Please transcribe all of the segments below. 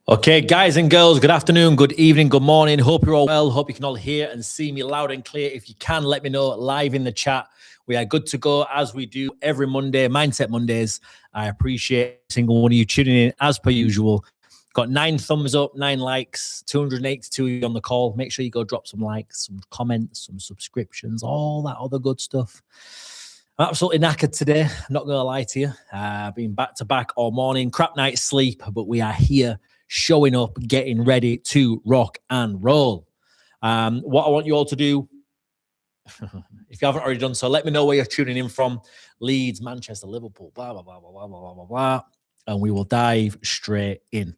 Okay, guys and girls, good afternoon, good evening, good morning. Hope you're all well. Hope you can all hear and see me loud and clear. If you can, let me know live in the chat. We are good to go as we do every Monday, Mindset Mondays. I appreciate every single one of you tuning in as per usual. Got 9 thumbs up, 9 likes, 282 on the call. Make sure you go drop some likes, some comments, some subscriptions, all that other good stuff. I'm absolutely knackered today. I'm not going to lie to you. I've been back to back all morning, crap night's sleep, but we are here showing up, getting ready to rock and roll. What I want you all to do, if you haven't already done so, let me know where you're tuning in from. Leeds, Manchester, Liverpool, blah, blah, blah, blah, blah, blah, blah, blah. And we will dive straight in.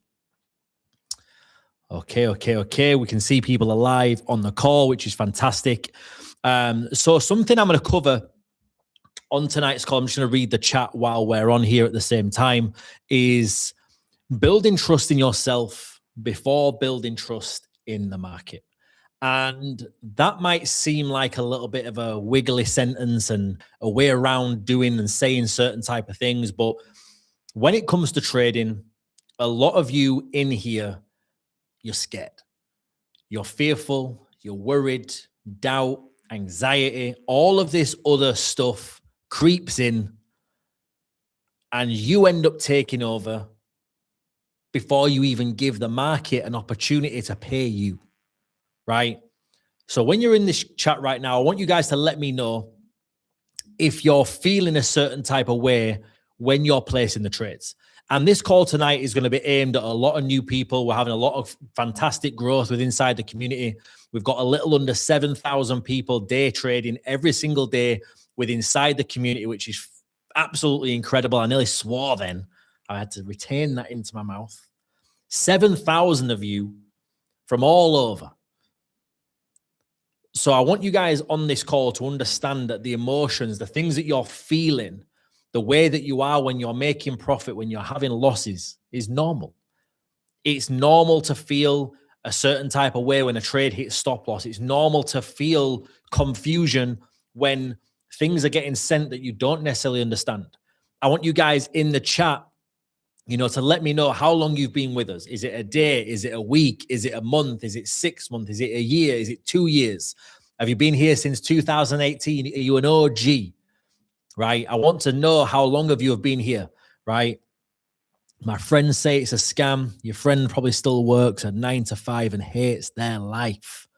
Okay. We can see people alive on the call, which is fantastic. So something I'm going to cover on tonight's call, I'm just going to read the chat while we're on here at the same time, is building trust in yourself before building trust in the market. And that might seem like a little bit of a wiggly sentence and a way around doing and saying certain type of things. But when it comes to trading, a lot of you in here, you're scared. You're fearful. You're worried, doubt, anxiety, all of this other stuff creeps in and you end up taking over before you even give the market an opportunity to pay you, right? So when you're in this chat right now, I want you guys to let me know if you're feeling a certain type of way when you're placing the trades. And this call tonight is going to be aimed at a lot of new people. We're having a lot of fantastic growth within inside the community. We've got a little under 7,000 people day trading every single day with inside the community, which is absolutely incredible. I nearly swore then. I had to retain that into my mouth. 7,000 of you from all over. So I want you guys on this call to understand that the emotions, the things that you're feeling, the way that you are when you're making profit, when you're having losses is normal. It's normal to feel a certain type of way when a trade hits stop loss. It's normal to feel confusion when things are getting sent that you don't necessarily understand. I want you guys in the chat, to let me know how long you've been with us. Is it a day? Is it a week? Is it a month? Is it 6 months? Is it a year? Is it 2 years? Have you been here since 2018? Are you an OG? Right? I want to know how long of you have been here, right? My friends say it's a scam. Your friend probably still works a 9 to 5 and hates their life.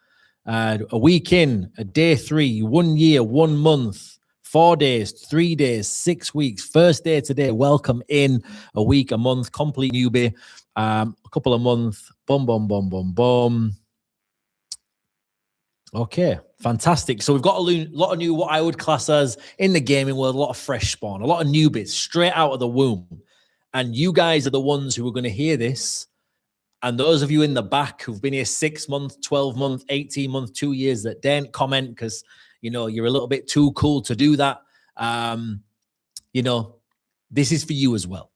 A week in, a day 3, 1 year, 1 month, 4 days, 3 days, 6 weeks, first day today, welcome in, a week, a month, complete newbie, a couple of months, boom. Okay, fantastic. So we've got a lot of new, what I would class as in the gaming world, a lot of fresh spawn, a lot of newbies straight out of the womb. And you guys are the ones who are going to hear this. And those of you in the back who've been here 6 months, 12 months, 18 months, 2 years that didn't comment because, you're a little bit too cool to do that. This is for you as well.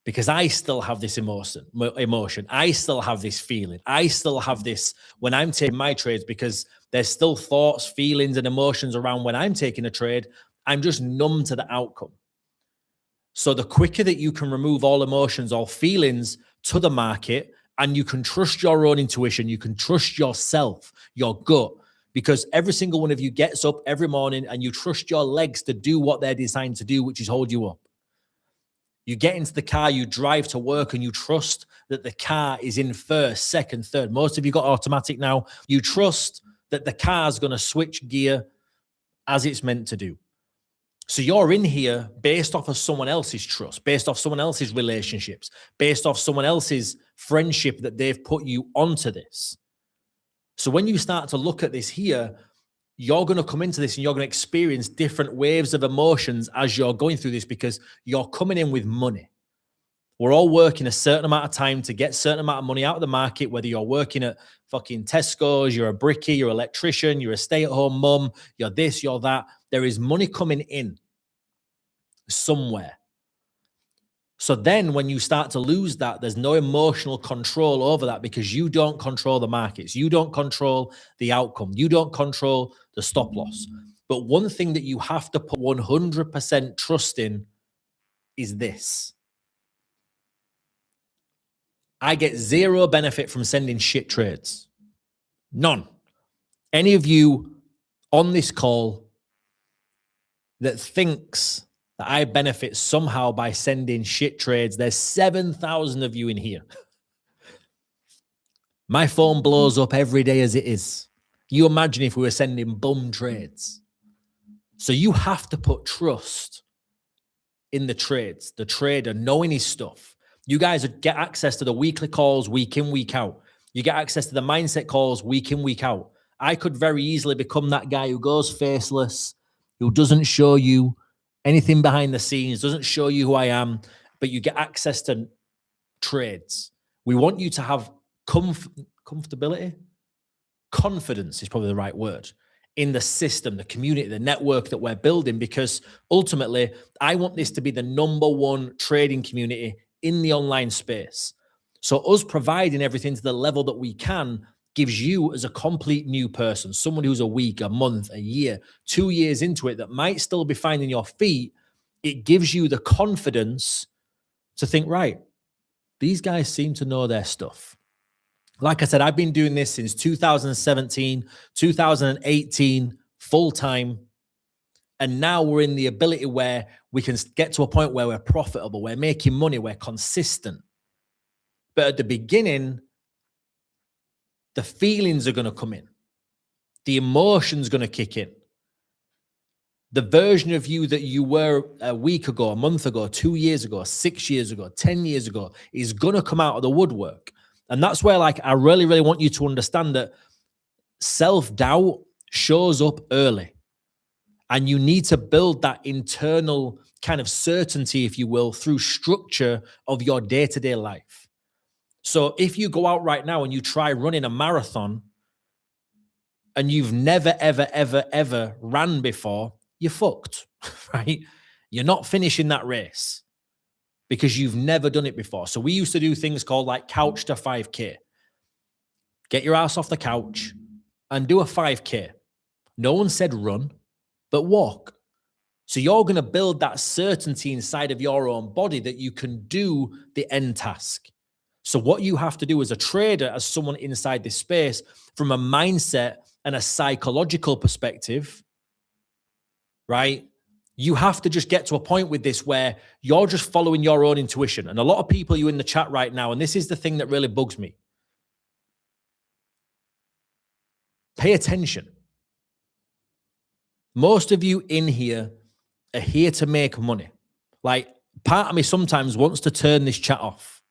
Because I still have this emotion. I still have this feeling. I still have this when I'm taking my trades because there's still thoughts, feelings, and emotions around when I'm taking a trade. I'm just numb to the outcome. So the quicker that you can remove all emotions, all feelings to the market, and you can trust your own intuition, you can trust yourself, your gut, because every single one of you gets up every morning and you trust your legs to do what they're designed to do, which is hold you up. You get into the car, you drive to work, and you trust that the car is in first, second, third. Most of you got automatic now. You trust that the car's going to switch gear as it's meant to do. So you're in here based off of someone else's trust, based off someone else's relationships, based off someone else's friendship that they've put you onto this. So when you start to look at this here, you're going to come into this and you're going to experience different waves of emotions as you're going through this because you're coming in with money. We're all working a certain amount of time to get a certain amount of money out of the market, whether you're working at fucking Tesco's, you're a brickie, you're an electrician, you're a stay-at-home mum, you're this, you're that. There is money coming in somewhere. So then when you start to lose that, there's no emotional control over that because you don't control the markets. You don't control the outcome. You don't control the stop loss. But one thing that you have to put 100% trust in is this. I get zero benefit from sending shit trades. None. Any of you on this call that thinks that I benefit somehow by sending shit trades, there's 7,000 of you in here. My phone blows up every day as it is. You imagine if we were sending bum trades. So you have to put trust in the trades, the trader knowing his stuff. You guys get access to the weekly calls week in, week out. You get access to the mindset calls week in, week out. I could very easily become that guy who goes faceless, who doesn't show you anything behind the scenes, doesn't show you who I am, but you get access to trades. We want you to have comfortability. Confidence is probably the right word in the system, the community, the network that we're building, because ultimately I want this to be the #1 trading community in the online space. So us providing everything to the level that we can gives you as a complete new person, someone who's a week, a month, a year, 2 years into it that might still be finding your feet. It gives you the confidence to think, right, these guys seem to know their stuff. Like I said, I've been doing this since 2017, 2018, full time. And now we're in the ability where we can get to a point where we're profitable, we're making money, we're consistent. But at the beginning, the feelings are going to come in. The emotion's going to kick in. The version of you that you were a week ago, a month ago, 2 years ago, 6 years ago, 10 years ago is going to come out of the woodwork. And that's where, like, I really, really want you to understand that self-doubt shows up early. And you need to build that internal kind of certainty, if you will, through structure of your day-to-day life. So if you go out right now and you try running a marathon and you've never, ever, ever, ever ran before, you're fucked, right? You're not finishing that race because you've never done it before. So we used to do things called like couch to 5K. Get your ass off the couch and do a 5K. No one said run, but walk. So you're going to build that certainty inside of your own body that you can do the end task. So what you have to do as a trader, as someone inside this space, from a mindset and a psychological perspective, right? You have to just get to a point with this where you're just following your own intuition. And a lot of people, you in the chat right now, and this is the thing that really bugs me. Pay attention. Most of you in here are here to make money. Like, part of me sometimes wants to turn this chat off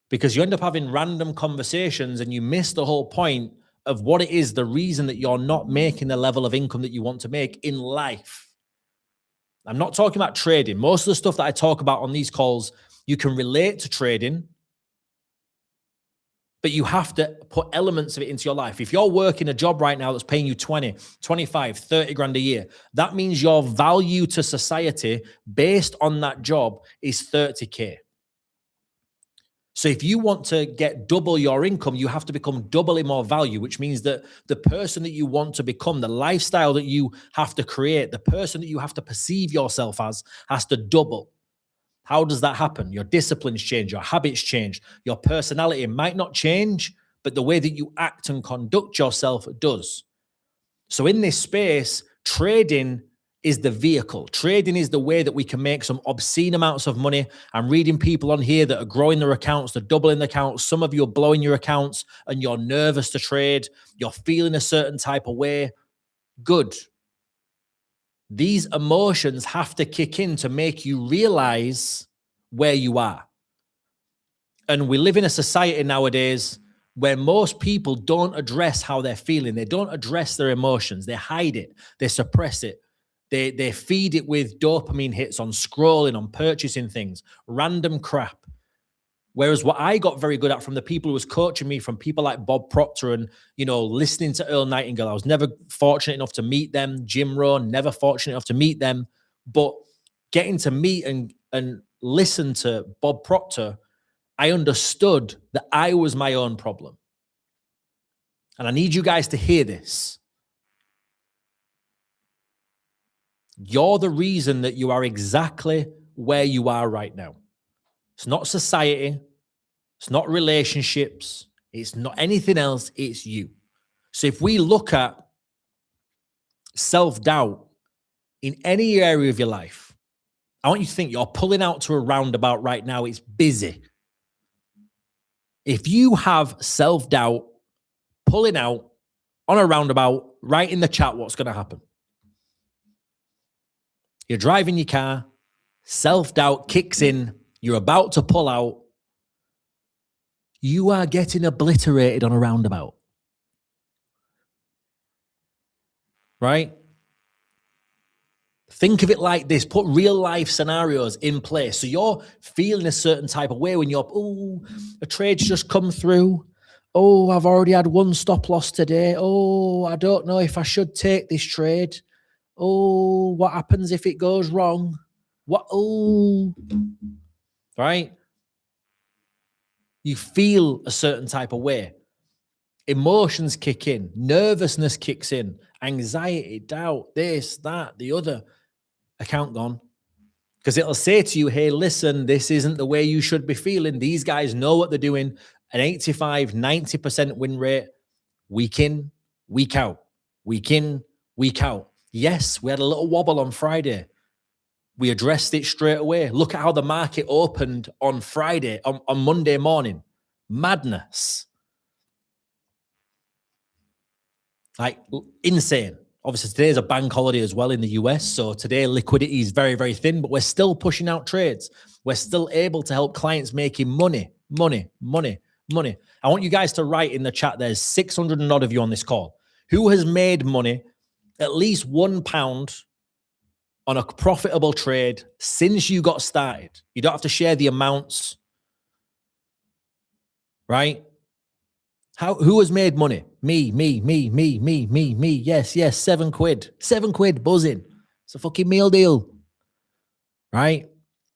because you end up having random conversations and you miss the whole point of what it is, the reason that you're not making the level of income that you want to make in life. I'm not talking about trading. Most of the stuff that I talk about on these calls, you can relate to trading, but you have to put elements of it into your life. If you're working a job right now that's paying you 20, 25, 30 grand a year, that means your value to society based on that job is 30K. So if you want to get double your income, you have to become doubly more value, which means that the person that you want to become, the lifestyle that you have to create, the person that you have to perceive yourself as has to double. How does that happen? Your disciplines change, your habits change, your personality might not change, but the way that you act and conduct yourself does. So in this space, trading is the vehicle. Trading is the way that we can make some obscene amounts of money. I'm reading people on here that are growing their accounts, they're doubling the accounts. Some of you are blowing your accounts and you're nervous to trade. You're feeling a certain type of way. Good. These emotions have to kick in to make you realize where you are. And we live in a society nowadays where most people don't address how they're feeling. They don't address their emotions. They hide it. They suppress it. They feed it with dopamine hits on scrolling, on purchasing things, random crap. Whereas what I got very good at from the people who was coaching me, from people like Bob Proctor and, you know, listening to Earl Nightingale, I was never fortunate enough to meet them. Jim Rohn, never fortunate enough to meet them. But getting to meet and listen to Bob Proctor, I understood that I was my own problem. And I need you guys to hear this. You're the reason that you are exactly where you are right now. It's not society. It's not relationships. It's not anything else. It's you. So if we look at self-doubt in any area of your life, I want you to think you're pulling out to a roundabout right now. It's busy. If you have self-doubt pulling out on a roundabout, write in the chat what's going to happen. You're driving your car, self-doubt kicks in, you're about to pull out, you are getting obliterated on a roundabout. Right? Think of it like this. Put real life scenarios in place. So you're feeling a certain type of way when you're, oh, a trade's just come through. Oh, I've already had one stop loss today. Oh, I don't know if I should take this trade. Oh, what happens if it goes wrong? What? Oh, right? You feel a certain type of way. Emotions kick in. Nervousness kicks in. Anxiety, doubt, this, that, the other. Account gone. Because it'll say to you, hey, listen, this isn't the way you should be feeling. These guys know what they're doing. An 85, 90% win rate, week in, week out. Week in, week out. Yes, we had a little wobble on Friday. We addressed it straight away. Look at how the market opened on Friday, on Monday morning. Madness. Like, insane. Obviously, today's a bank holiday as well in the US. So today liquidity is very, very thin, but we're still pushing out trades. We're still able to help clients making money. I want you guys to write in the chat. There's 600 and odd of you on this call. Who has made money, at least £1 on a profitable trade since you got started? You don't have to share the amounts, right? Who has made money? Me. Yes, £7. £7 buzzing. It's a fucking meal deal, right?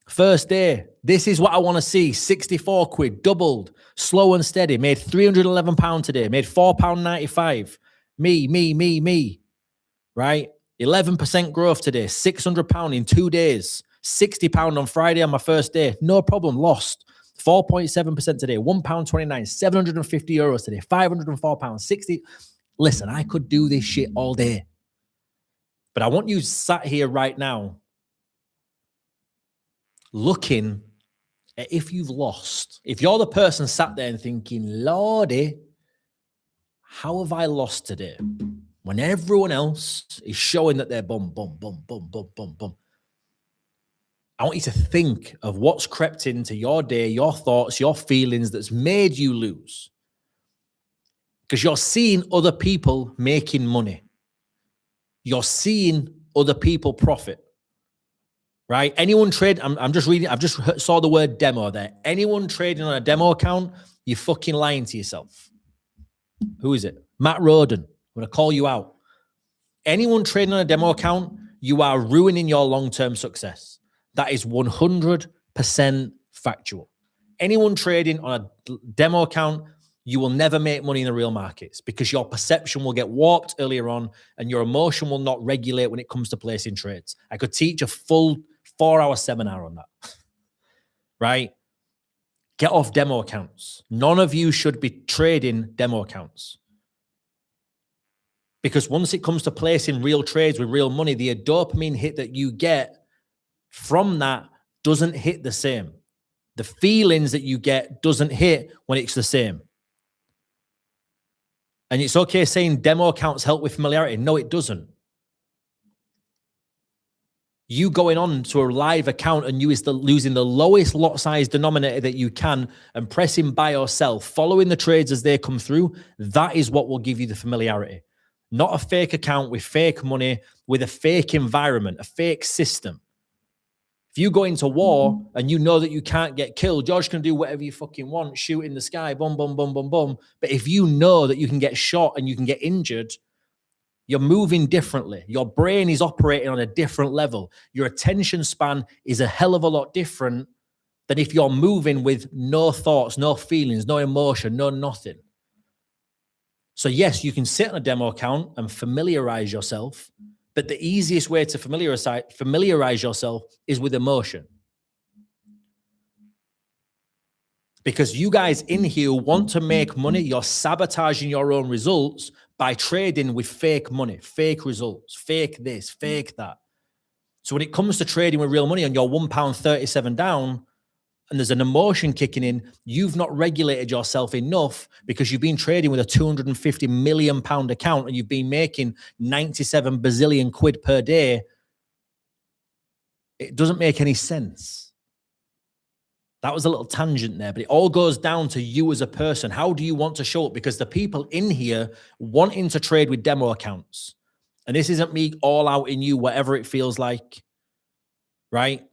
First day. This is what I want to see. £64, doubled, slow and steady. Made £311 today. Made £4.95. Me, right? 11% growth today. £600 in 2 days. £60 on Friday on my first day. No problem. Lost. 4.7% today, £1.29, €750 today, £504, 60. Listen, I could do this shit all day. But I want you sat here right now looking at if you've lost. If you're the person sat there and thinking, Lordy, how have I lost today? When everyone else is showing that they're bum. I want you to think of what's crept into your day, your thoughts, your feelings that's made you lose. Because you're seeing other people making money. You're seeing other people profit. Right? Anyone trade, I'm just reading, I've just saw the word demo there. Anyone trading on a demo account, you're fucking lying to yourself. Who is it? Matt Roden. I'm going to call you out. Anyone trading on a demo account, you are ruining your long-term success. That is 100% factual. Anyone trading on a demo account, you will never make money in the real markets because your perception will get warped earlier on and your emotion will not regulate when it comes to placing trades. I could teach a full 4-hour seminar on that, right? Get off demo accounts. None of you should be trading demo accounts. Because once it comes to placing real trades with real money, the dopamine hit that you get from that doesn't hit the same. The feelings that you get doesn't hit when it's the same. And it's okay saying demo accounts help with familiarity. No, it doesn't. You going on to a live account and you is losing the lowest lot size denominator that you can and pressing buy or sell, following the trades as they come through, that is what will give you the familiarity. Not a fake account with fake money, with a fake environment, a fake system. If you go into war and you know that you can't get killed, George can do whatever you fucking want, shoot in the sky, boom. But if you know that you can get shot and you can get injured, you're moving differently. Your brain is operating on a different level. Your attention span is a hell of a lot different than if you're moving with no thoughts, no feelings, no emotion, no nothing. So yes, you can sit on a demo account and familiarize yourself. But the easiest way to familiarize yourself is with emotion. Because you guys in here want to make money, you're sabotaging your own results by trading with fake money, fake results, fake this, fake that. So when it comes to trading with real money and you're £1.37 down and there's an emotion kicking in, you've not regulated yourself enough because you've been trading with a £250 million account and you've been making 97 bazillion quid per day. It doesn't make any sense. That was a little tangent there, but it all goes down to you as a person. How do you want to show up? Because the people in here wanting to trade with demo accounts, and this isn't me all out in you, whatever it feels like, right?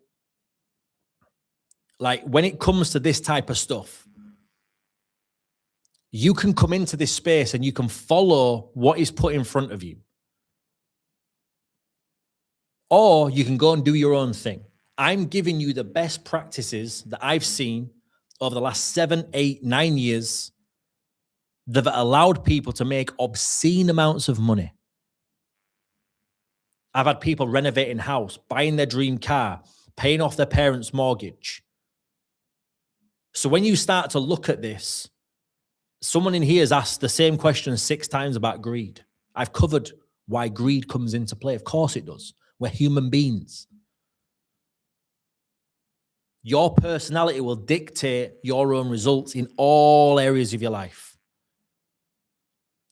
Like when it comes to this type of stuff, you can come into this space and you can follow what is put in front of you. Or you can go and do your own thing. I'm giving you the best practices that I've seen over the last 7, 8, 9 years that have allowed people to make obscene amounts of money. I've had people renovating house, buying their dream car, paying off their parents' mortgage. So when you start to look at this, someone in here has asked the same question 6 times about greed. I've covered why greed comes into play. Of course it does. We're human beings. Your personality will dictate your own results in all areas of your life.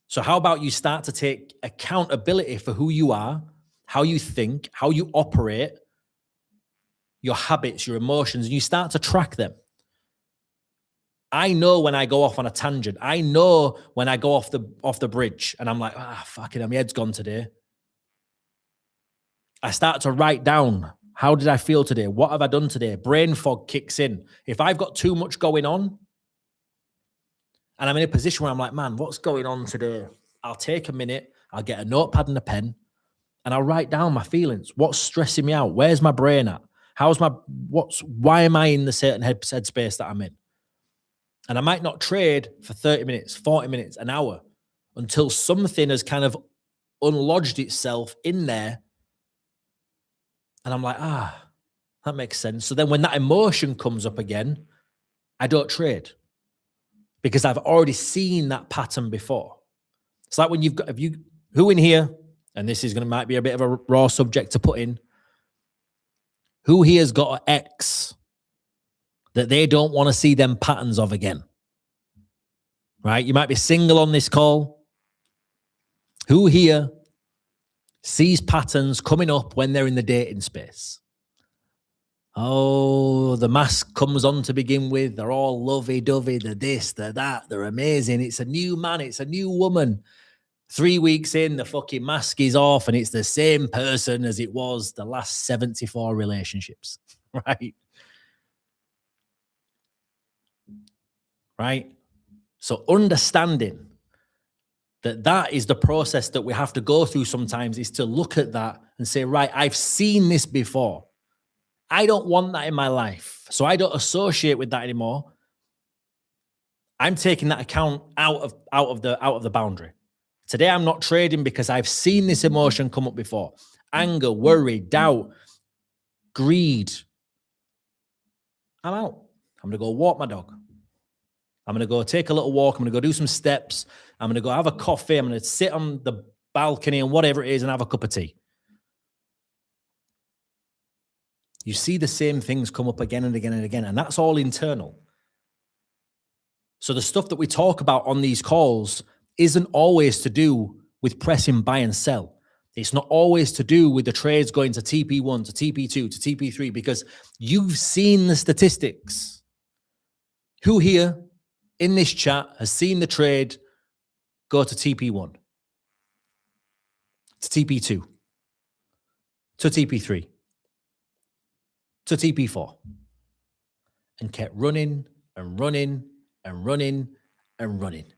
So how about you start to take accountability for who you are, how you think, how you operate, your habits, your emotions, and you start to track them. I know when I go off on a tangent. I know when I go off the bridge and I'm like, fucking hell, my head's gone today. I start to write down, how did I feel today? What have I done today? Brain fog kicks in. If I've got too much going on and I'm in a position where I'm like, man, what's going on today? I'll take a minute, I'll get a notepad and a pen and I'll write down my feelings. What's stressing me out? Where's my brain at? Why am I in the certain headspace that I'm in? And I might not trade for 30 minutes, 40 minutes, an hour until something has kind of unlodged itself in there. And I'm like, that makes sense. So then when that emotion comes up again, I don't trade because I've already seen that pattern before. It's like when who in here, and this is might be a bit of a raw subject to put in, who here's got an ex that they don't want to see them patterns of again? Right? You might be single on this call. Who here sees patterns coming up when they're in the dating space? Oh, the mask comes on to begin with. They're all lovey-dovey. They're this, they're that. They're amazing. It's a new man. It's a new woman. 3 weeks in, the fucking mask is off and it's the same person as it was the last 74 relationships. Right? Right? So understanding that is the process that we have to go through sometimes, is to look at that and say, right, I've seen this before. I don't want that in my life. So I don't associate with that anymore. I'm taking that account out of the boundary. Today I'm not trading because I've seen this emotion come up before. Anger, worry, doubt, greed. I'm out. I'm going to go walk my dog. I'm going to go take a little walk. I'm going to go do some steps. I'm going to go have a coffee. I'm going to sit on the balcony and whatever it is and have a cup of tea. You see the same things come up again and again and again, and that's all internal. So the stuff that we talk about on these calls isn't always to do with pressing buy and sell. It's not always to do with the trades going to TP1, to TP2, to TP3, because you've seen the statistics. Who here in this chat has seen the trade go to TP1, to TP2, to TP3, to TP4, and kept running and running and running and running?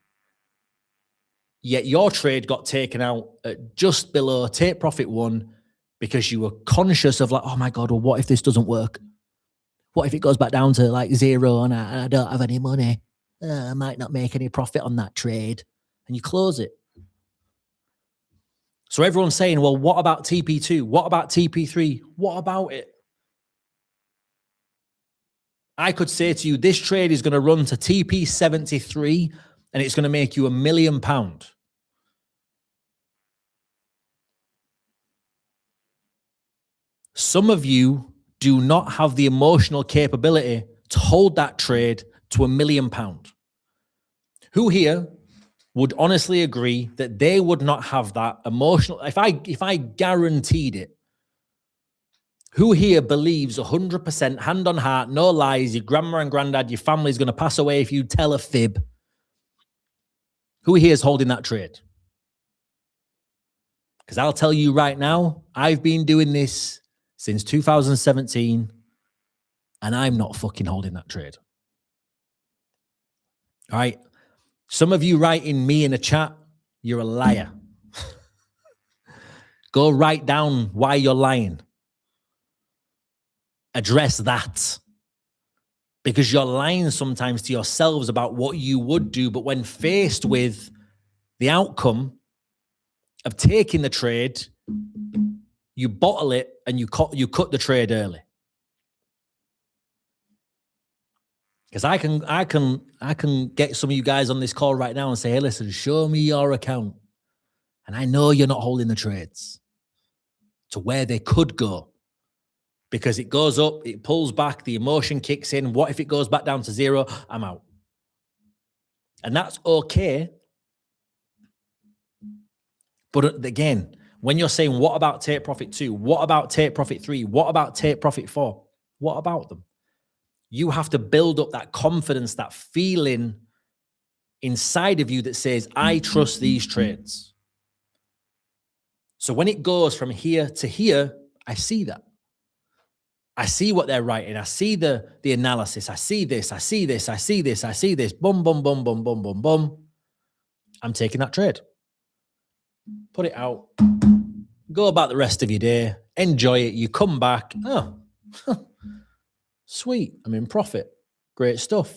Yet your trade got taken out at just below take profit 1 because you were conscious of like, oh my God, well, what if this doesn't work? What if it goes back down to like 0 and I don't have any money? I might not make any profit on that trade. And you close it. So everyone's saying, well, what about TP2? What about TP3? What about it? I could say to you, this trade is going to run to TP73 and it's going to make you £1 million. Some of you do not have the emotional capability to hold that trade to £1 million. Who here would honestly agree that they would not have that emotional? If I guaranteed it, who here believes 100%, hand on heart, no lies, your grandma and granddad, your family's going to pass away if you tell a fib? Who here is holding that trade? Because I'll tell you right now, I've been doing this since 2017, and I'm not fucking holding that trade. All right? Some of you writing me in a chat, you're a liar. Go write down why you're lying. Address that. Because you're lying sometimes to yourselves about what you would do, but when faced with the outcome of taking the trade, you bottle it and you cut the trade early. Because I can get some of you guys on this call right now and say, hey, listen, show me your account. And I know you're not holding the trades to where they could go. Because it goes up, it pulls back, the emotion kicks in. What if it goes back down to zero? I'm out. And that's okay. But again, when you're saying, what about take profit 2? What about take profit 3? What about take profit 4? What about them? You have to build up that confidence, that feeling inside of you that says, I trust these trades. So when it goes from here to here, I see that. I see what they're writing. I see the analysis. I see this. I see this. I see this. I see this. Boom, boom, boom, boom, boom, boom, boom. I'm taking that trade. Put it out. Go about the rest of your day. Enjoy it. You come back. Oh, sweet. I'm in profit. Great stuff.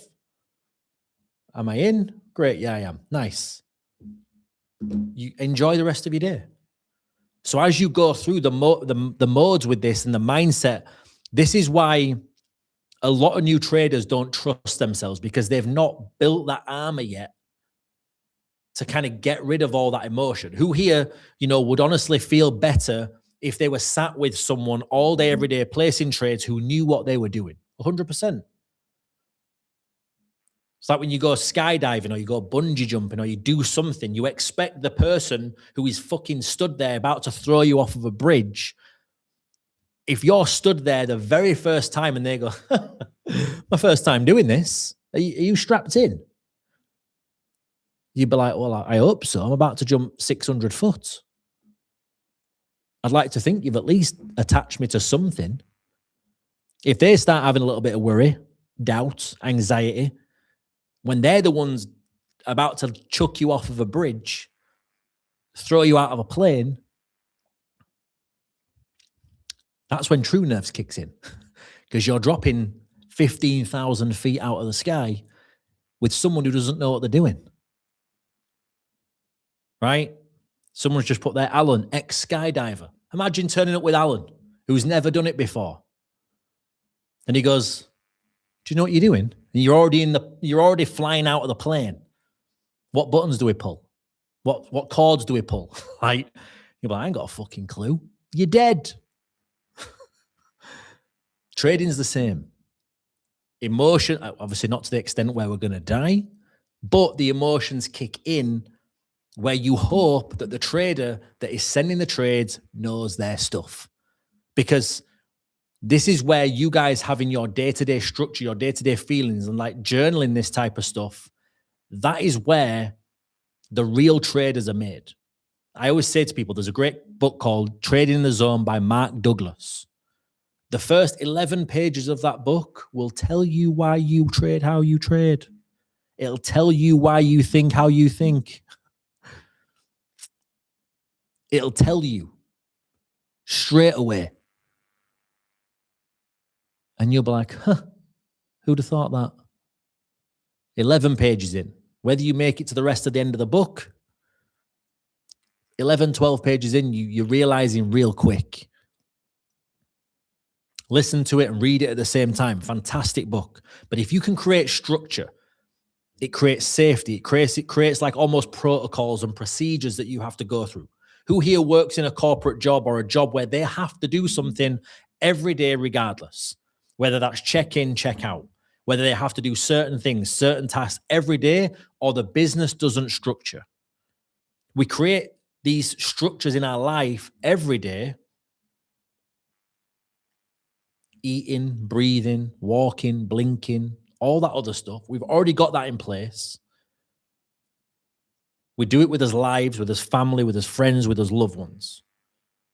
Am I in? Great. Yeah, I am. Nice. You enjoy the rest of your day. So as you go through the modes with this and the mindset, this is why a lot of new traders don't trust themselves, because they've not built that armor yet to kind of get rid of all that emotion. Who here, would honestly feel better if they were sat with someone all day, every day, placing trades who knew what they were doing? 100%. It's like when you go skydiving or you go bungee jumping or you do something, you expect the person who is fucking stood there about to throw you off of a bridge. If you're stood there the very first time and they go, my first time doing this, are you strapped in? You'd be like, well, I hope so. I'm about to jump 600 foot. I'd like to think you've at least attached me to something. If they start having a little bit of worry, doubt, anxiety, when they're the ones about to chuck you off of a bridge, throw you out of a plane, that's when true nerves kicks in, because you're dropping 15,000 feet out of the sky with someone who doesn't know what they're doing. Right? Someone's just put there, Alan, ex-skydiver. Imagine turning up with Alan, who's never done it before. And he goes, do you know what you're doing? And you're already flying out of the plane. What buttons do we pull? What cords do we pull? Right? You're like, I ain't got a fucking clue. You're dead. Trading's the same. Emotion, obviously not to the extent where we're going to die, but the emotions kick in where you hope that the trader that is sending the trades knows their stuff. Because this is where you guys having your day-to-day structure, your day-to-day feelings, and like journaling this type of stuff, that is where the real traders are made. I always say to people, there's a great book called Trading in the Zone by Mark Douglas. The first 11 pages of that book will tell you why you trade how you trade. It'll tell you why you think how you think. It'll tell you straight away. And you'll be like, who'd have thought that? 11 pages in. Whether you make it to the rest of the end of the book, 11, 12 pages in, you're realizing real quick. Listen to it and read it at the same time. Fantastic book. But if you can create structure, it creates safety. It creates like almost protocols and procedures that you have to go through. Who here works in a corporate job or a job where they have to do something every day regardless? Whether that's check in, check out, whether they have to do certain things, certain tasks every day, or the business doesn't structure. We create these structures in our life every day. Eating, breathing, walking, blinking, all that other stuff. We've already got that in place. We do it with his lives, with his family, with his friends, with his loved ones.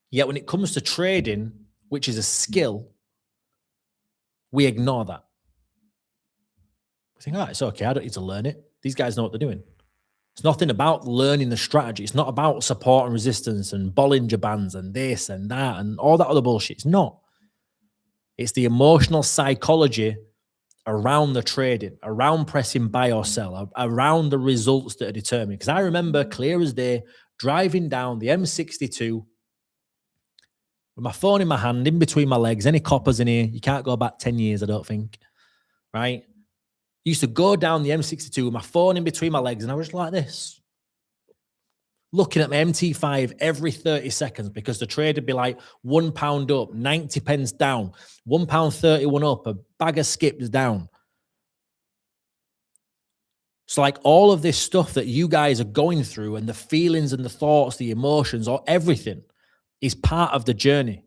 Yet when it comes to trading, which is a skill, we ignore that. We think, it's okay. I don't need to learn it. These guys know what they're doing. It's nothing about learning the strategy. It's not about support and resistance and Bollinger Bands and this and that and all that other bullshit. It's not. It's the emotional psychology around the trading, around pressing buy or sell, around the results that are determined. Because I remember clear as day driving down the M62 with my phone in my hand, in between my legs, any coppers in here. You can't go back 10 years, I don't think, right? Used to go down the M62 with my phone in between my legs, and I was just like this, looking at my MT5 every 30 seconds because the trade would be like £1 up, 90 pence down, £1.31 up, a bag of skips down. So like all of this stuff that you guys are going through and the feelings and the thoughts, the emotions, or everything is part of the journey.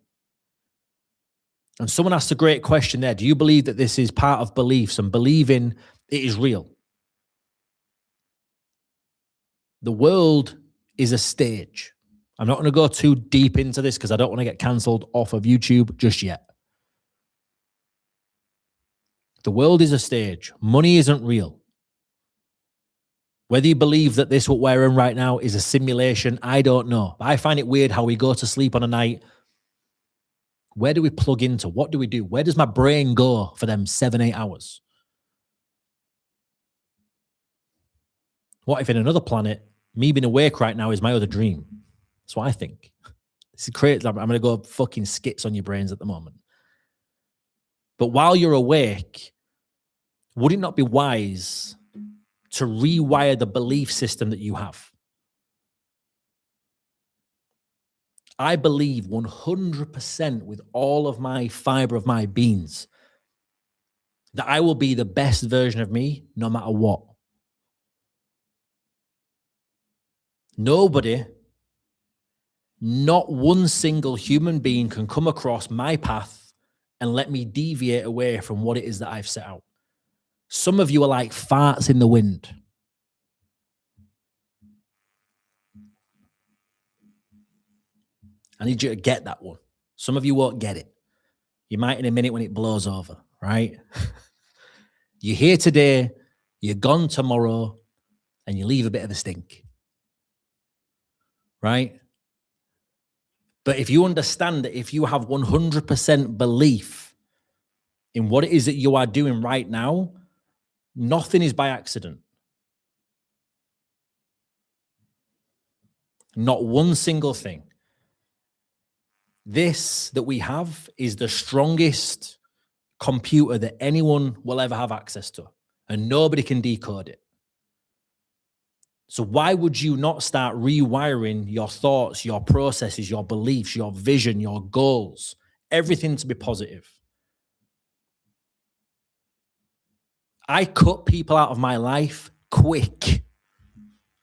And someone asked a great question there. Do you believe that this is part of beliefs and believing it is real? The world is a stage. I'm not going to go too deep into this because I don't want to get cancelled off of YouTube just yet. The world is a stage. Money isn't real. Whether you believe that this what we're in right now is a simulation, I don't know. But I find it weird how we go to sleep on a night. Where do we plug into? What do we do? Where does my brain go for them 7-8 hours? What if in another planet, me being awake right now is my other dream? That's what I think. This is crazy. I'm going to go fucking skits on your brains at the moment. But while you're awake, would it not be wise to rewire the belief system that you have? I believe 100% with all of my fiber of my beings that I will be the best version of me no matter what. Nobody, not one single human being can come across my path and let me deviate away from what it is that I've set out. Some of you are like farts in the wind. I need you to get that one. Some of you won't get it. You might in a minute when it blows over, right? You're here today, you're gone tomorrow, and you leave a bit of a stink, right? But if you understand that if you have 100% belief in what it is that you are doing right now, nothing is by accident. Not one single thing. This that we have is the strongest computer that anyone will ever have access to, and nobody can decode it. So why would you not start rewiring your thoughts, your processes, your beliefs, your vision, your goals, everything to be positive? I cut people out of my life quick.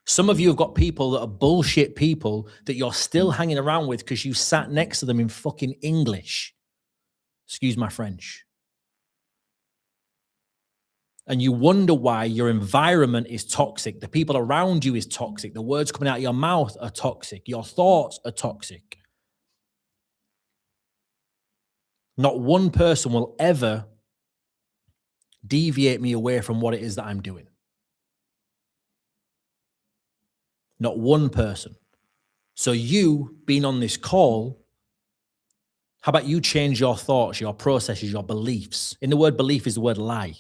Some of you have got people that are bullshit people that you're still hanging around with because you sat next to them in fucking English. Excuse my French. And you wonder why your environment is toxic. The people around you is toxic. The words coming out of your mouth are toxic. Your thoughts are toxic. Not one person will ever deviate me away from what it is that I'm doing. Not one person. So you being on this call, how about you change your thoughts, your processes, your beliefs? In the word belief is the word lie.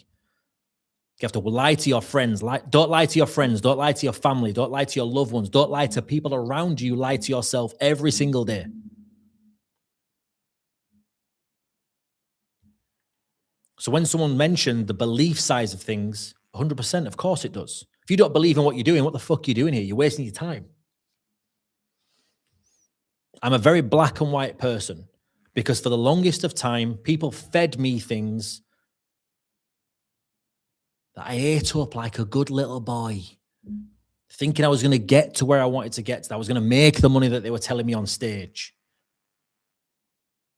You have to lie to your friends. Don't lie to your friends. Don't lie to your family. Don't lie to your loved ones. Don't lie to people around you. Lie to yourself every single day. So when someone mentioned the belief size of things, 100%, of course it does. If you don't believe in what you're doing, what the fuck are you doing here? You're wasting your time. I'm a very black and white person because for the longest of time, people fed me things that I ate up like a good little boy, thinking I was going to get to where I wanted to get to. I was going to make the money that they were telling me on stage.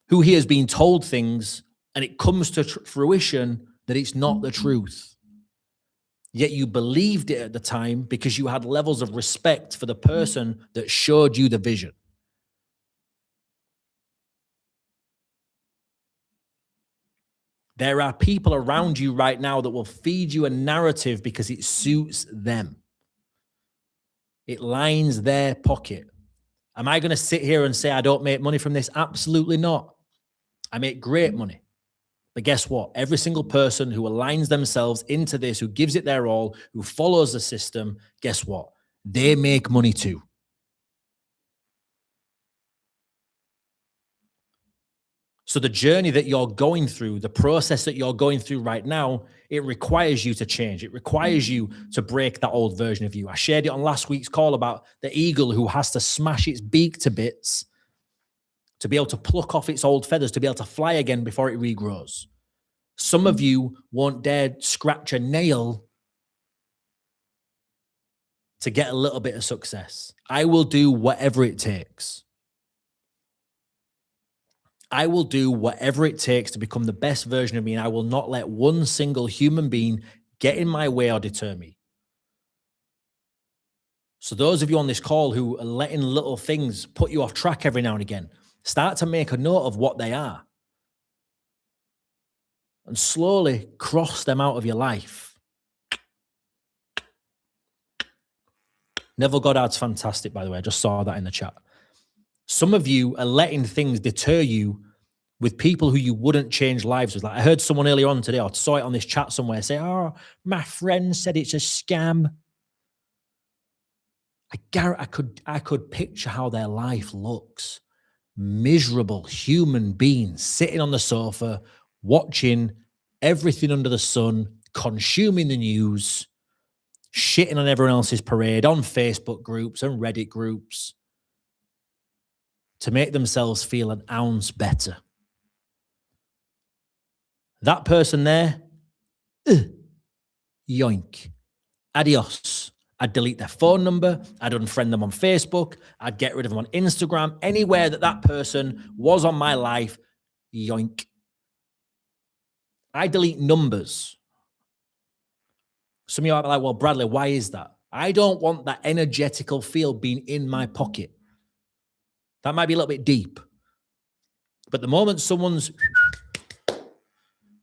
Who here has been told things and it comes to fruition that it's not the truth? Yet you believed it at the time because you had levels of respect for the person that showed you the vision. There are people around you right now that will feed you a narrative because it suits them. It lines their pocket. Am I going to sit here and say I don't make money from this? Absolutely not. I make great money. But guess what? Every single person who aligns themselves into this, who gives it their all, who follows the system, guess what? They make money too. So the journey that you're going through, the process that you're going through right now, it requires you to change. It requires you to break that old version of you. I shared it on last week's call about the eagle who has to smash its beak to bits to be able to pluck off its old feathers, to be able to fly again before it regrows. Some of you won't dare scratch a nail to get a little bit of success. I will do whatever it takes. I will do whatever it takes to become the best version of me, and I will not let one single human being get in my way or deter me. So those of you on this call who are letting little things put you off track every now and again, start to make a note of what they are and slowly cross them out of your life. Neville Goddard's fantastic, by the way. I just saw that in the chat. Some of you are letting things deter you with people who you wouldn't change lives with. Like I heard someone earlier on today, I saw it on this chat somewhere, say, oh, my friend said it's a scam. I could picture how their life looks. Miserable human beings sitting on the sofa, watching everything under the sun, consuming the news, shitting on everyone else's parade on Facebook groups and Reddit groups to make themselves feel an ounce better. That person there, yoink, adios. I'd delete their phone number. I'd unfriend them on Facebook. I'd get rid of them on Instagram. Anywhere that person was on my life, yoink. I delete numbers. Some of you are like, well, Bradley, why is that? I don't want that energetical feel being in my pocket. That might be a little bit deep. But the moment someone's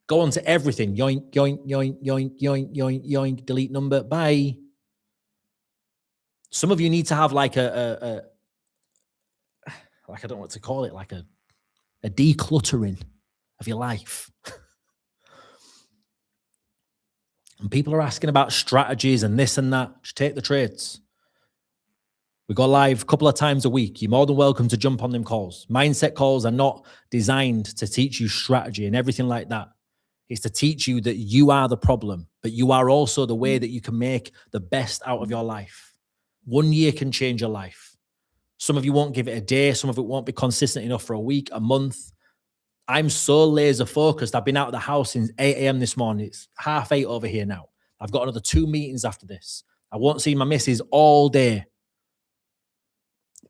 go on to everything, yoink, yoink, yoink, yoink, yoink, yoink, yoink, delete number, bye. Some of you need to have like like I don't know what to call it, like a decluttering of your life. And people are asking about strategies and this and that. Just take the trades. We go live a couple of times a week. You're more than welcome to jump on them calls. Mindset calls are not designed to teach you strategy and everything like that. It's to teach you that you are the problem, but you are also the way that you can make the best out of your life. 1 year can change your life. Some of you won't give it a day. Some of it won't be consistent enough for a week, a month. I'm so laser focused. I've been out of the house since 8 a.m. this morning. It's 8:30 over here now. I've got another 2 meetings after this. I won't see my missus all day.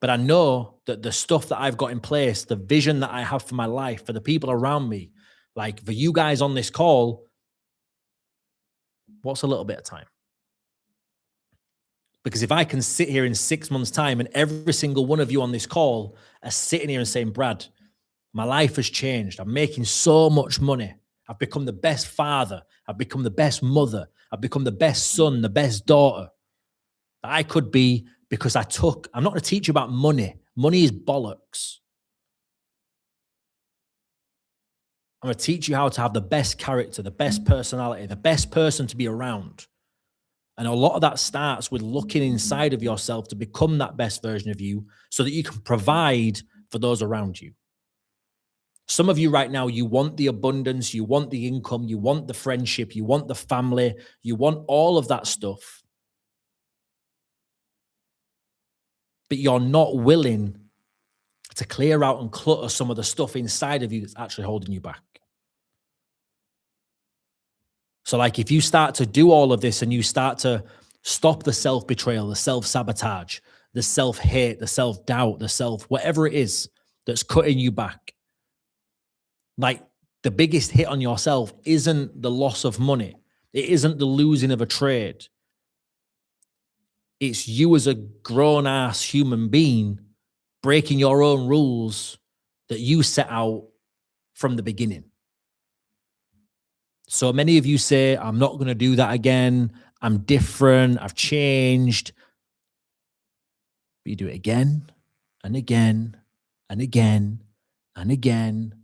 But I know that the stuff that I've got in place, the vision that I have for my life, for the people around me, like for you guys on this call, what's a little bit of time? Because if I can sit here in 6 months' time and every single one of you on this call are sitting here and saying, Brad, my life has changed. I'm making so much money. I've become the best father. I've become the best mother. I've become the best son, the best daughter that I could be because I'm not going to teach you about money. Money is bollocks. I'm going to teach you how to have the best character, the best personality, the best person to be around. And a lot of that starts with looking inside of yourself to become that best version of you so that you can provide for those around you. Some of you right now, you want the abundance, you want the income, you want the friendship, you want the family, you want all of that stuff. But you're not willing to clear out and clutter some of the stuff inside of you that's actually holding you back. So like if you start to do all of this and you start to stop the self-betrayal, the self-sabotage, the self-hate, the self-doubt, the whatever it is that's cutting you back. Like the biggest hit on yourself isn't the loss of money. It isn't the losing of a trade. It's you as a grown-ass human being breaking your own rules that you set out from the beginning. So many of you say, I'm not going to do that again. I'm different. I've changed. But you do it again and again and again and again.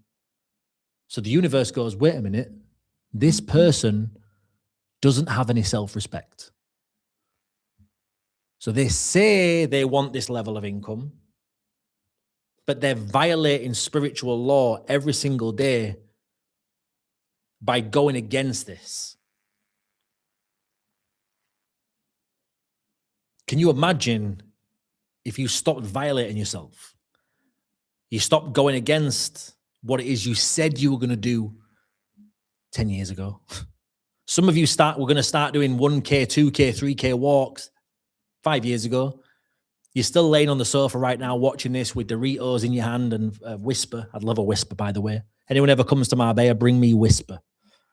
So the universe goes, wait a minute. This person doesn't have any self-respect. So they say they want this level of income, but they're violating spiritual law every single day by going against this. Can you imagine if you stopped violating yourself? You stopped going against what it is you said you were going to do 10 years ago. Some of you we're going to start doing 1K, 2K, 3K walks 5 years ago. You're still laying on the sofa right now watching this with Doritos in your hand and Whisper. I'd love a Whisper, by the way. Anyone ever comes to Marbella, bring me Whisper.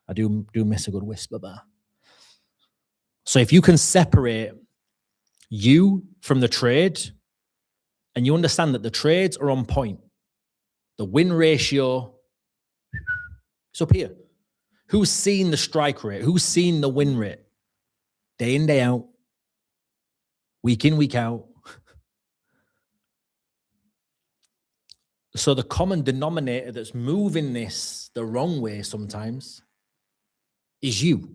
I do miss a good Whisper bar. So if you can separate you from the trade and you understand that the trades are on point, the win ratio, it's up here. Who's seen the strike rate? Who's seen the win rate? Day in, day out, week in, week out. So the common denominator that's moving this the wrong way sometimes is you.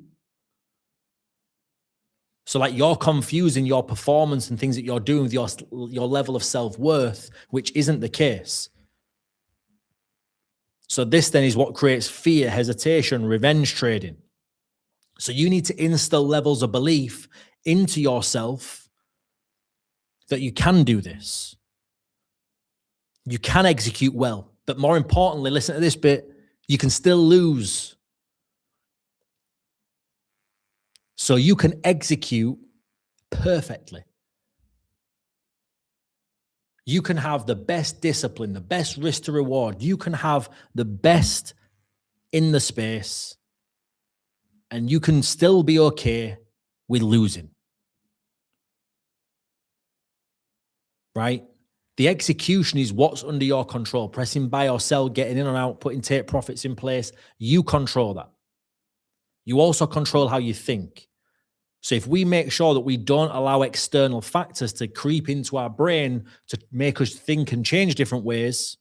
So like you're confusing your performance and things that you're doing with your level of self-worth, which isn't the case. So this then is what creates fear, hesitation, revenge trading. So you need to instill levels of belief into yourself that you can do this. You can execute well. But more importantly, listen to this bit, you can still lose. So you can execute perfectly. You can have the best discipline, the best risk to reward. You can have the best in the space, and you can still be okay with losing. Right? The execution is what's under your control. Pressing buy or sell, getting in or out, putting take profits in place. You control that. You also control how you think. So if we make sure that we don't allow external factors to creep into our brain to make us think and change different ways,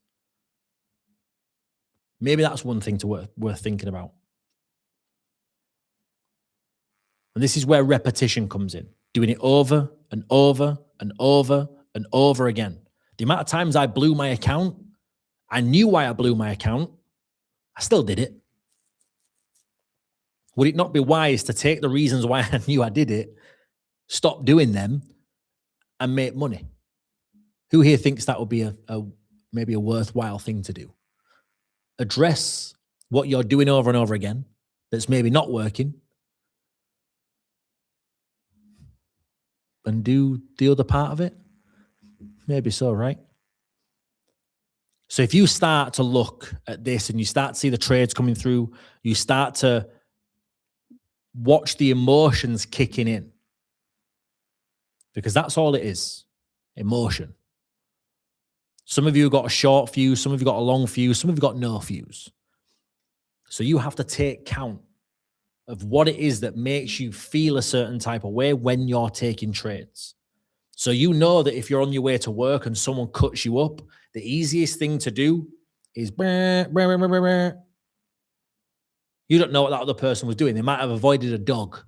maybe that's one thing worth thinking about. And this is where repetition comes in. Doing it over and over and over and over again. The amount of times I blew my account, I knew why I blew my account. I still did it. Would it not be wise to take the reasons why I knew I did it, stop doing them, and make money? Who here thinks that would be maybe a worthwhile thing to do? Address what you're doing over and over again that's maybe not working, and do the other part of it. Maybe so, right? So if you start to look at this and you start to see the trades coming through, you start to watch the emotions kicking in, because that's all it is, emotion. Some of you have got a short fuse, some of you got a long fuse, some of you got no fuse. So you have to take count of what it is that makes you feel a certain type of way when you're taking trades. So you know that if you're on your way to work and someone cuts you up, the easiest thing to do is you don't know what that other person was doing. They might have avoided a dog.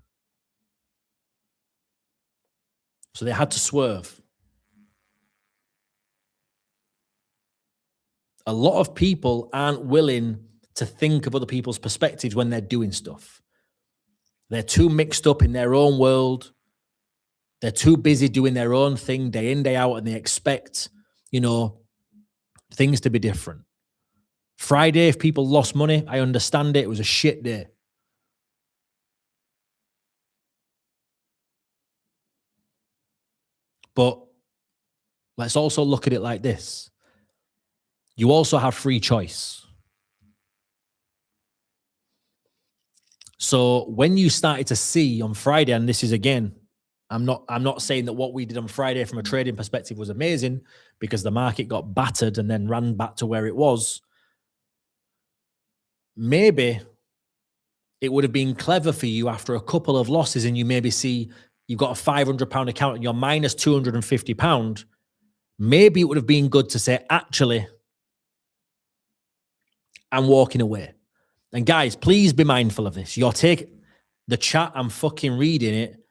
So they had to swerve. A lot of people aren't willing to think of other people's perspectives when they're doing stuff. They're too mixed up in their own world. They're too busy doing their own thing day in, day out, and they expect, things to be different. Friday, if people lost money, I understand it. It was a shit day. But let's also look at it like this. You also have free choice. So when you started to see on Friday, and this is again, I'm not saying that what we did on Friday from a trading perspective was amazing, because the market got battered and then ran back to where it was. Maybe it would have been clever for you after a couple of losses, and you maybe see you've got a £500 account and you're minus £250. Maybe it would have been good to say, actually, I'm walking away. And guys, please be mindful of this. You're taking the chat, I'm fucking reading it.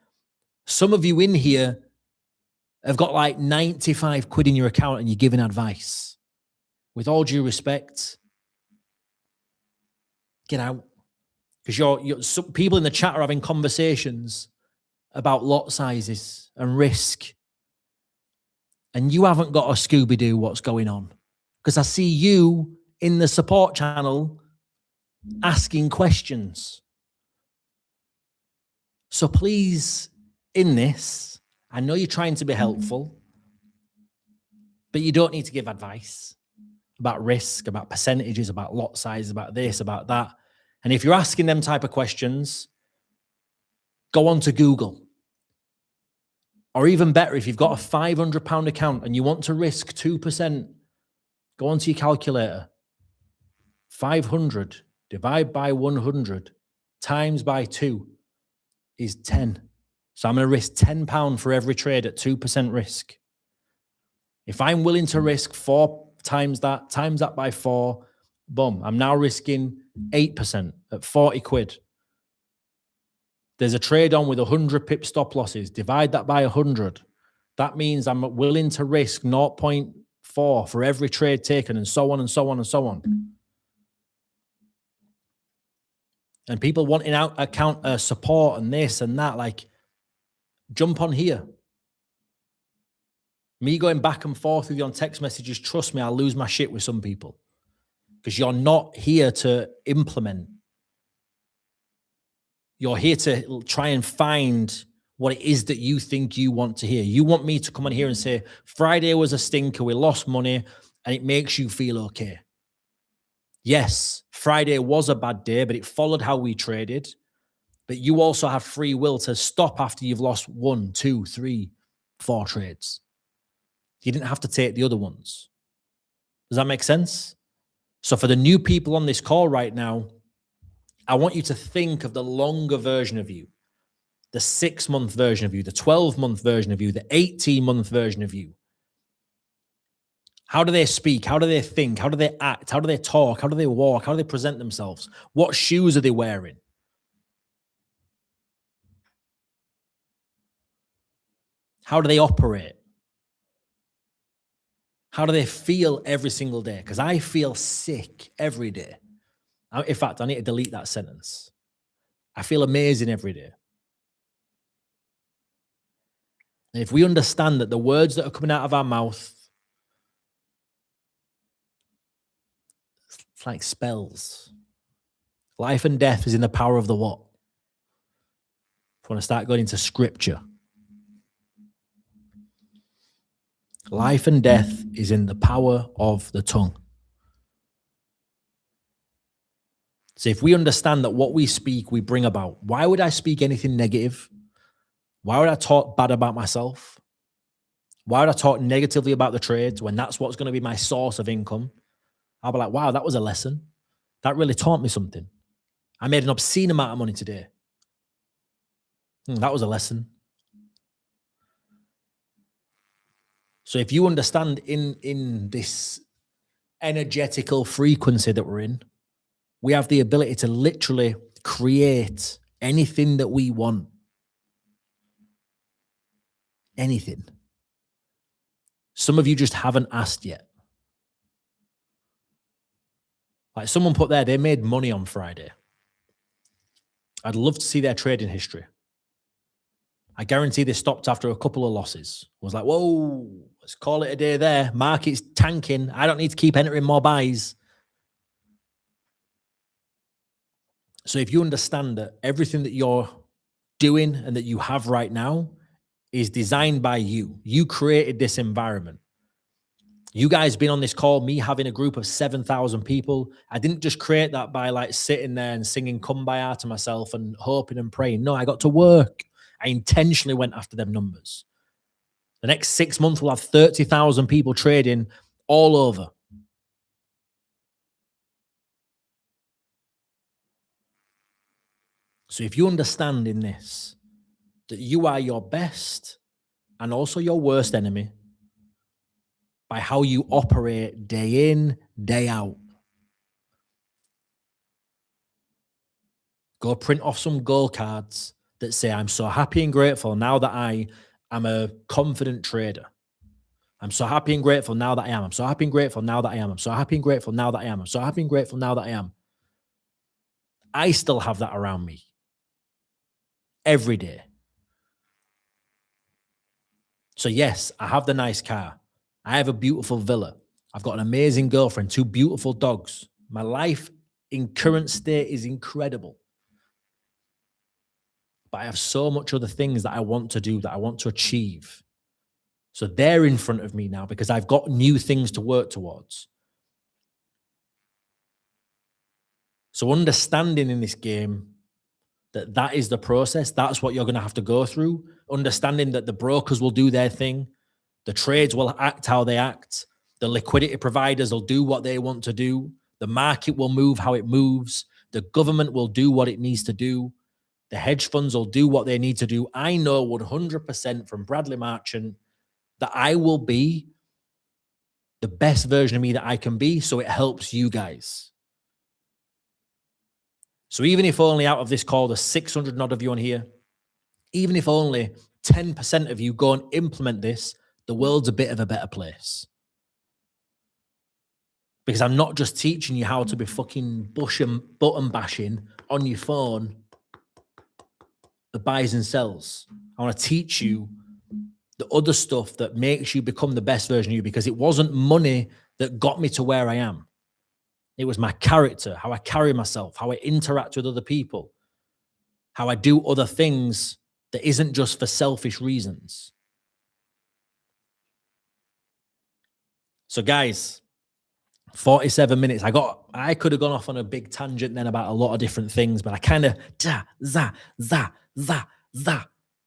Some of you in here have got like 95 quid in your account and you're giving advice. With all due respect, get out. Because some people in the chat are having conversations about lot sizes and risk. And you haven't got a Scooby-Doo what's going on. Because I see you in the support channel asking questions. So please, in this, I know you're trying to be helpful, but you don't need to give advice about risk, about percentages, about lot size, about this, about that. And if you're asking them type of questions, go on to Google. Or even better, if you've got a £500 account and you want to risk 2%, go onto your calculator. 500 divided by 100 times by 2 is 10. So I'm going to risk £10 for every trade at 2% risk. If I'm willing to risk 4 times that by 4, boom, I'm now risking 8% at 40 quid. There's a trade on with 100 pip stop losses. Divide that by 100. That means I'm willing to risk 0.4 for every trade taken, and so on and so on and so on. And people wanting out account support and this and that, like, jump on here. Me going back and forth with you on text messages, trust me, I'll lose my shit with some people. Because you're not here to implement. You're here to try and find what it is that you think you want to hear. You want me to come on here and say, Friday was a stinker, we lost money, and it makes you feel okay. Yes, Friday was a bad day, but it followed how we traded. But you also have free will to stop after you've lost 1, 2, 3, 4 trades. You didn't have to take the other ones. Does that make sense? So for the new people on this call right now, I want you to think of the longer version of you, the 6-month version of you, the 12-month version of you, the 18-month version of you. How do they speak? How do they think? How do they act? How do they talk? How do they walk? How do they present themselves? What shoes are they wearing? How do they operate? How do they feel every single day? Because I feel sick every day. In fact, I need to delete that sentence. I feel amazing every day. And if we understand that the words that are coming out of our mouth, it's like spells. Life and death is in the power of the what? If we want to start going into scripture. Life and death is in the power of the tongue. So if we understand that what we speak, we bring about. Why would I speak anything negative? Why would I talk bad about myself? Why would I talk negatively about the trades when that's what's going to be my source of income? I'll be like, wow, that was a lesson. That really taught me something. I made an obscene amount of money today. That was a lesson. So if you understand in this energetical frequency that we're in, we have the ability to literally create anything that we want. Anything. Some of you just haven't asked yet. Like someone put there, they made money on Friday. I'd love to see their trading history. I guarantee they stopped after a couple of losses. I was like, whoa, let's call it a day there. Market's tanking. I don't need to keep entering more buys. So if you understand that everything that you're doing and that you have right now is designed by you, you created this environment. You guys been on this call, me having a group of 7,000 people. I didn't just create that by like sitting there and singing Kumbaya to myself and hoping and praying. No, I got to work. I intentionally went after them numbers. The next 6 months, we'll have 30,000 people trading all over. So if you understand in this, that you are your best and also your worst enemy by how you operate day in, day out. Go print off some goal cards that say, I'm so happy and grateful now that I am a confident trader. I'm so happy and grateful now that I am. I'm so happy and grateful now that I am. I'm so happy and grateful now that I am. I'm so happy and grateful now that I am. I still have that around me every day. So yes, I have the nice car. I have a beautiful villa. I've got an amazing girlfriend, 2 beautiful dogs. My life in current state is incredible. But I have so much other things that I want to do, that I want to achieve. So they're in front of me now because I've got new things to work towards. So understanding in this game that that is the process, that's what you're going to have to go through. Understanding that the brokers will do their thing. The trades will act how they act. The liquidity providers will do what they want to do. The market will move how it moves. The government will do what it needs to do. The hedge funds will do what they need to do. I know 100% from Bradley Marchant that I will be the best version of me that I can be, so it helps you guys. So even if only out of this call, there's 600 and odd of you on here, even if only 10% of you go and implement this, the world's a bit of a better place. Because I'm not just teaching you how to be fucking button bashing on your phone the buys and sells. I want to teach you the other stuff that makes you become the best version of you, because it wasn't money that got me to where I am. It was my character, how I carry myself, how I interact with other people, how I do other things that isn't just for selfish reasons. So guys, 47 minutes. I could have gone off on a big tangent then about a lot of different things, but I kind of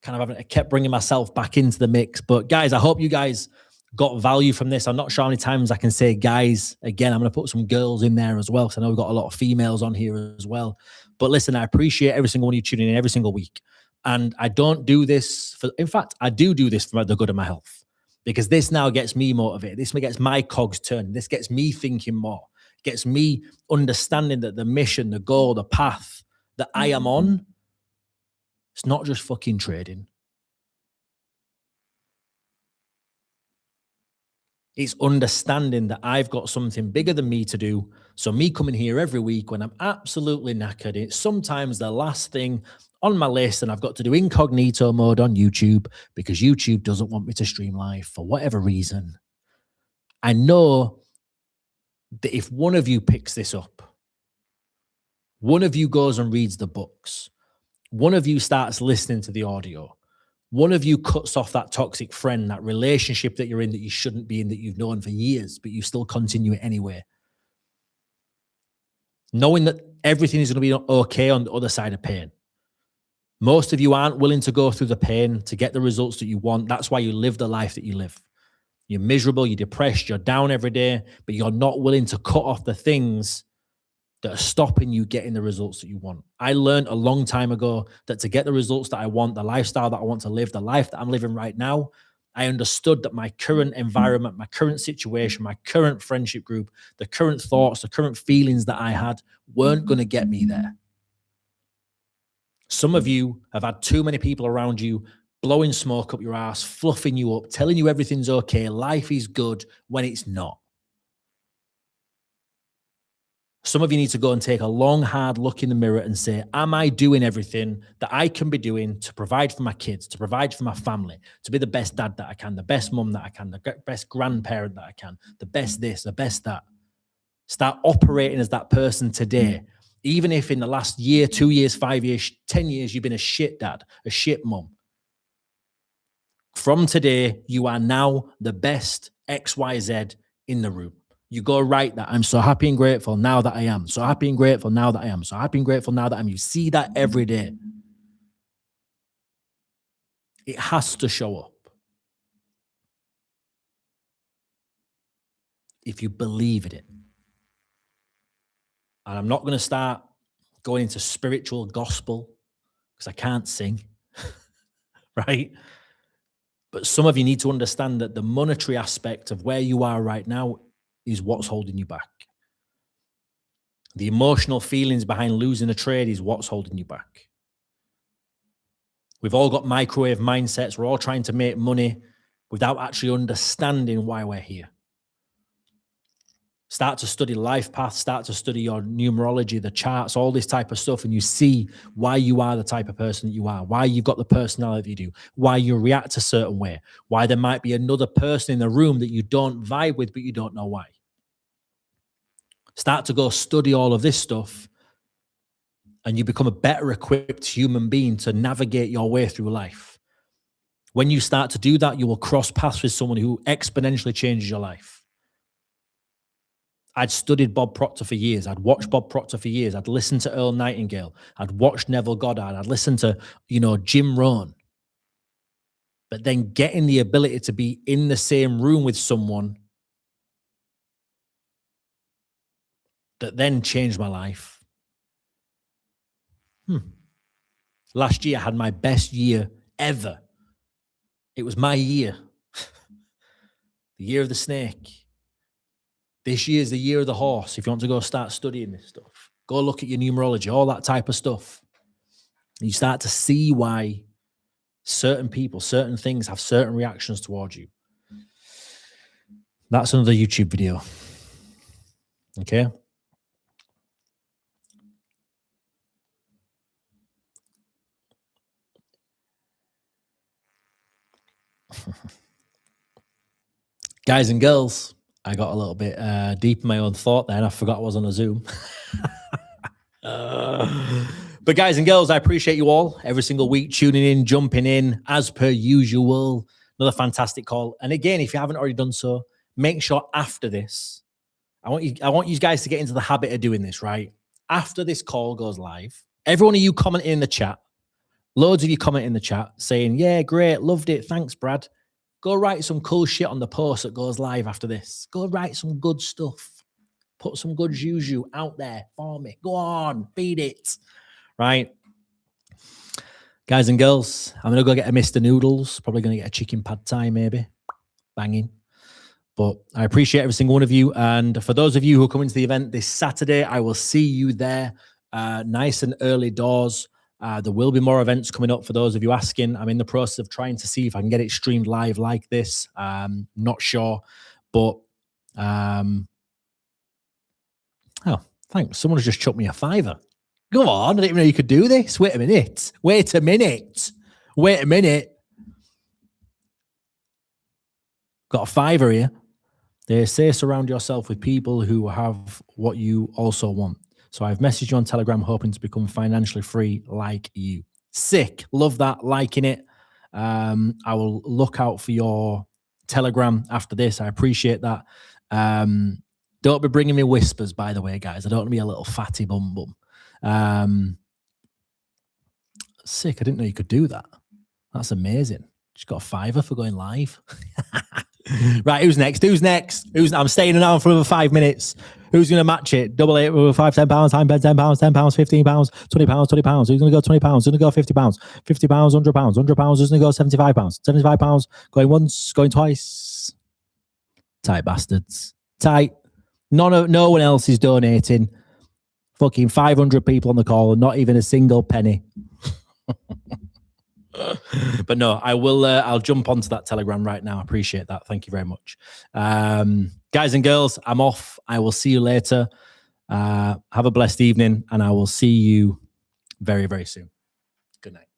I kept bringing myself back into the mix. But guys, I hope you guys got value from this. I'm not sure how many times I can say guys again. I'm going to put some girls in there as well, because I know we've got a lot of females on here as well. But listen, I appreciate every single one of you tuning in every single week. And I don't do this in fact, I do this for the good of my health, because this now gets me motivated. This gets my cogs turning. This gets me thinking more, gets me understanding that the mission, the goal, the path that I am on, it's not just fucking trading. It's understanding that I've got something bigger than me to do. So me coming here every week when I'm absolutely knackered, it's sometimes the last thing on my list, and I've got to do incognito mode on YouTube because YouTube doesn't want me to stream live for whatever reason. I know that if one of you picks this up, one of you goes and reads the books, one of you starts listening to the audio, one of you cuts off that toxic friend, that relationship that you're in that you shouldn't be in, that you've known for years, but you still continue it anyway. Knowing that everything is going to be okay on the other side of pain. Most of you aren't willing to go through the pain to get the results that you want. That's why you live the life that you live. You're miserable, you're depressed, you're down every day, but you're not willing to cut off the things that are stopping you getting the results that you want. I learned a long time ago that to get the results that I want, the lifestyle that I want to live, the life that I'm living right now, I understood that my current environment, my current situation, my current friendship group, the current thoughts, the current feelings that I had weren't going to get me there. Some of you have had too many people around you blowing smoke up your ass, fluffing you up, telling you everything's okay, life is good when it's not. Some of you need to go and take a long, hard look in the mirror and say, am I doing everything that I can be doing to provide for my kids, to provide for my family, to be the best dad that I can, the best mum that I can, the best grandparent that I can, the best this, the best that. Start operating as that person today. Even if in the last year, 2 years, 5 years, 10 years, you've been a shit dad, a shit mum. From today, you are now the best XYZ in the room. You go write that. I'm so happy and grateful now that I am. So happy and grateful now that I am. So happy and grateful now that I am. You see that every day. It has to show up. If you believe in it. And I'm not going to start going into spiritual gospel because I can't sing, right? But some of you need to understand that the monetary aspect of where you are right now is what's holding you back. The emotional feelings behind losing a trade is what's holding you back. We've all got microwave mindsets. We're all trying to make money without actually understanding why we're here. Start to study life paths, start to study your numerology, the charts, all this type of stuff, and you see why you are the type of person that you are, why you've got the personality you do, why you react a certain way, why there might be another person in the room that you don't vibe with, but you don't know why. Start to go study all of this stuff, and you become a better equipped human being to navigate your way through life. When you start to do that, you will cross paths with someone who exponentially changes your life. I'd studied Bob Proctor for years. I'd watched Bob Proctor for years. I'd listened to Earl Nightingale. I'd watched Neville Goddard. I'd listened to, Jim Rohn. But then getting the ability to be in the same room with someone that then changed my life. Last year, I had my best year ever. It was my year. The year of the snake. This year is the year of the horse. If you want to go start studying this stuff, go look at your numerology, all that type of stuff. And you start to see why certain people, certain things have certain reactions towards you. That's another YouTube video. Okay. Guys and girls, I got a little bit deep in my own thought there, and I forgot I was on a Zoom. But guys and girls, I appreciate you all every single week tuning in, jumping in as per usual. Another fantastic call. And again, if you haven't already done so, make sure after this, I want you guys to get into the habit of doing this, right? After this call goes live, every one of you comment in the chat, loads of you comment in the chat saying, yeah, great, loved it, thanks, Brad. Go write some cool shit on the post that goes live after this. Go write some good stuff. Put some good juju out there for me. Go on, feed it. Right? Guys and girls, I'm going to go get a Mr. Noodles. Probably going to get a chicken pad thai, maybe. Banging. But I appreciate every single one of you. And for those of you who are coming to the event this Saturday, I will see you there. Nice and early doors. There will be more events coming up for those of you asking. I'm in the process of trying to see if I can get it streamed live like this. Not sure, but oh, thanks. Someone has just chucked me a $5. Go on, I didn't even know you could do this. Wait a minute. Got a $5 here. They say surround yourself with people who have what you also want. So I've messaged you on Telegram hoping to become financially free like you. Sick. Love that. Liking it. I will look out for your Telegram after this. I appreciate that. Don't be bringing me whispers, by the way, guys. I don't want to be a little fatty bum. Sick. I didn't know you could do that. That's amazing. Just got a $5 for going live. Right, who's next? I'm staying now for another 5 minutes. Who's going to match it? Double it with £5, £10, time bet £10, £10, £15, £20. Who's going to go £20? Who's going to go £50? £50, £100. Who's going to go £75? £75. Going once, going twice. Tight bastards. Tight. No one else is donating. Fucking 500 people on the call and not even a single penny. But no, I will. I'll jump onto that Telegram right now. I appreciate that. Thank you very much. Guys and girls, I'm off. I will see you later. Have a blessed evening, and I will see you very, very soon. Good night.